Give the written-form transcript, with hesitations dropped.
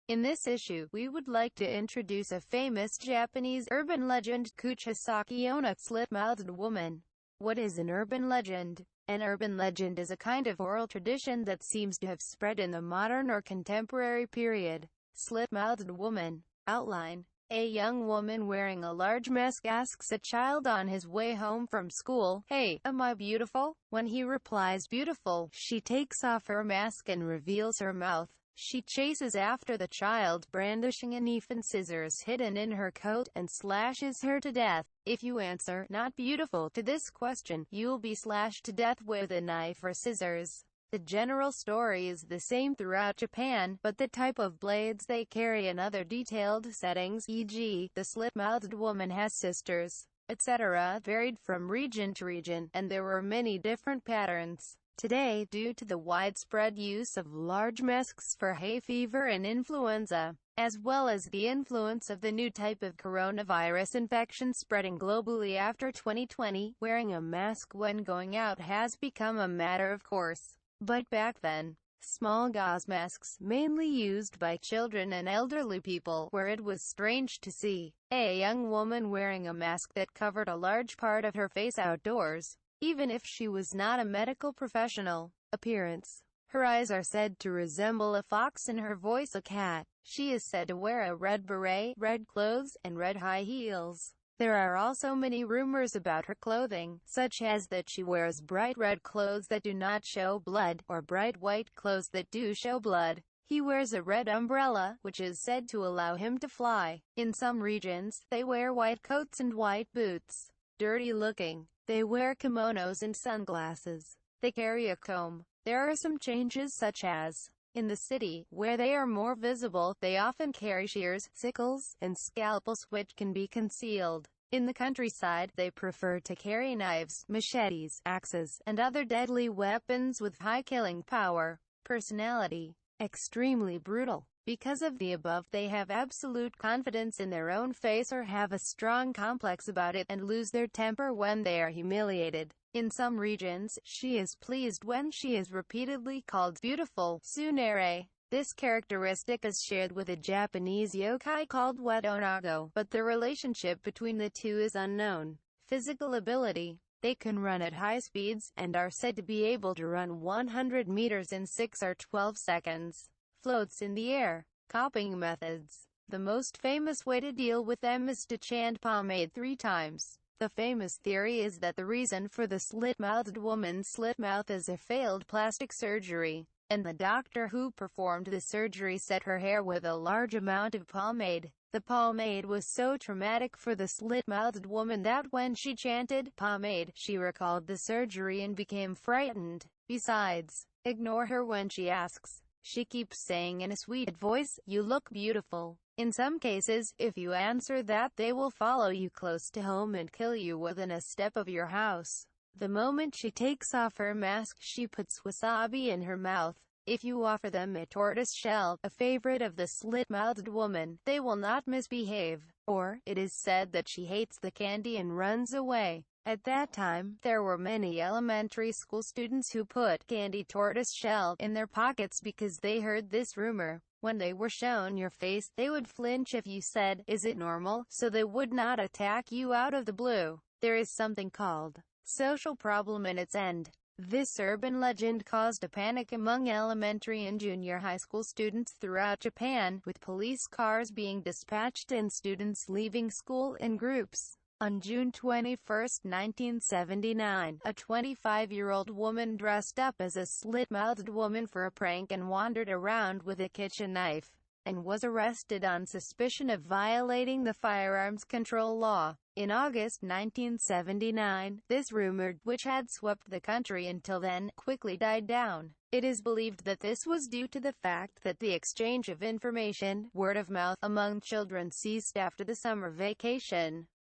In this issue, we would like to introduce a famous Japanese urban legend,口裂け女, Slit-Mouthed woman. What is an urban legend? An urban legend is a kind of oral tradition that seems to have spread in the modern or contemporary period. Slit-Mouthed woman. Outline. A young woman wearing a large mask asks a child on his way home from school, "Hey, am I beautiful?" When he replies beautiful, she takes off her mask and reveals her mouth. She chases after the child, brandishing a knife and scissors hidden in her coat, and slashes her to death. If you answer, "not beautiful," to this question, you'll be slashed to death with a knife or scissors. The general story is the same throughout Japan, but the type of blades they carry and other detailed settings, e.g., the slit-mouthed woman has sisters, etc., varied from region to region, and there were many different patterns. Today, due to the widespread use of large masks for hay fever and influenza, as well as the influence of the new type of coronavirus infection spreading globally after 2020, wearing a mask when going out has become a matter of course. But back then, small gauze masks, mainly used by children and elderly people, where it was strange to see a young woman wearing a mask that covered a large part of her face outdoors, even if she was not a medical professional. Appearance. Her eyes are said to resemble a fox and her voice a cat. She is said to wear a red beret, red clothes, and red high heels. There are also many rumors about her clothing, such as that she wears bright red clothes that do not show blood, or bright white clothes that do show blood. He wears a red umbrella, which is said to allow him to fly. In some regions, they wear white coats and white boots. Dirty looking. They wear kimonos and sunglasses. They carry a comb. There are some changes such as, in the city, where they are more visible, they often carry shears, sickles, and scalpels which can be concealed. In the countryside, they prefer to carry knives, machetes, axes, and other deadly weapons with high killing power. Personality. Extremely brutal. Because of the above, they have absolute confidence in their own face or have a strong complex about it, and lose their temper when they are humiliated. In some regions, she is pleased when she is repeatedly called beautiful, tsundere. This characteristic is shared with a Japanese yokai called Wedonago, but the relationship between the two is unknown. Physical ability. They can run at high speeds, and are said to be able to run 100 meters in 6 or 12 seconds. Floats in the air. Coping methods. The most famous way to deal with them is to chant pomade 3 times. The famous theory is that the reason for the slit-mouthed woman's slit mouth is a failed plastic surgery, and the doctor who performed the surgery set her hair with a large amount of pomade. The pomade was so traumatic for the slit-mouthed woman that when she chanted pomade, she recalled the surgery and became frightened. Besides, ignore her when she asks. She keeps saying in a sweet voice, "You look beautiful." In some cases, if you answer that, they will follow you close to home and kill you within a step of your house. The moment she takes off her mask, she puts wasabi in her mouth. If you offer them a tortoise shell, a favorite of the slit-mouthed woman, they will not misbehave. Or, it is said that she hates the candy and runs away. At that time, there were many elementary school students who put candy tortoise shell in their pockets because they heard this rumor. When they were shown your face, they would flinch if you said, "Is it normal?" so they would not attack you out of the blue. There is something called social problem in its end. This urban legend caused a panic among elementary and junior high school students throughout Japan, with police cars being dispatched and students leaving school in groups. On June 21, 1979, a 25-year-old woman dressed up as a slit-mouthed woman for a prank and wandered around with a kitchen knife, and was arrested on suspicion of violating the firearms control law. In August 1979, this rumor, which had swept the country until then, quickly died down. It is believed that this was due to the fact that the exchange of information, word of mouth, among children ceased after the summer vacation.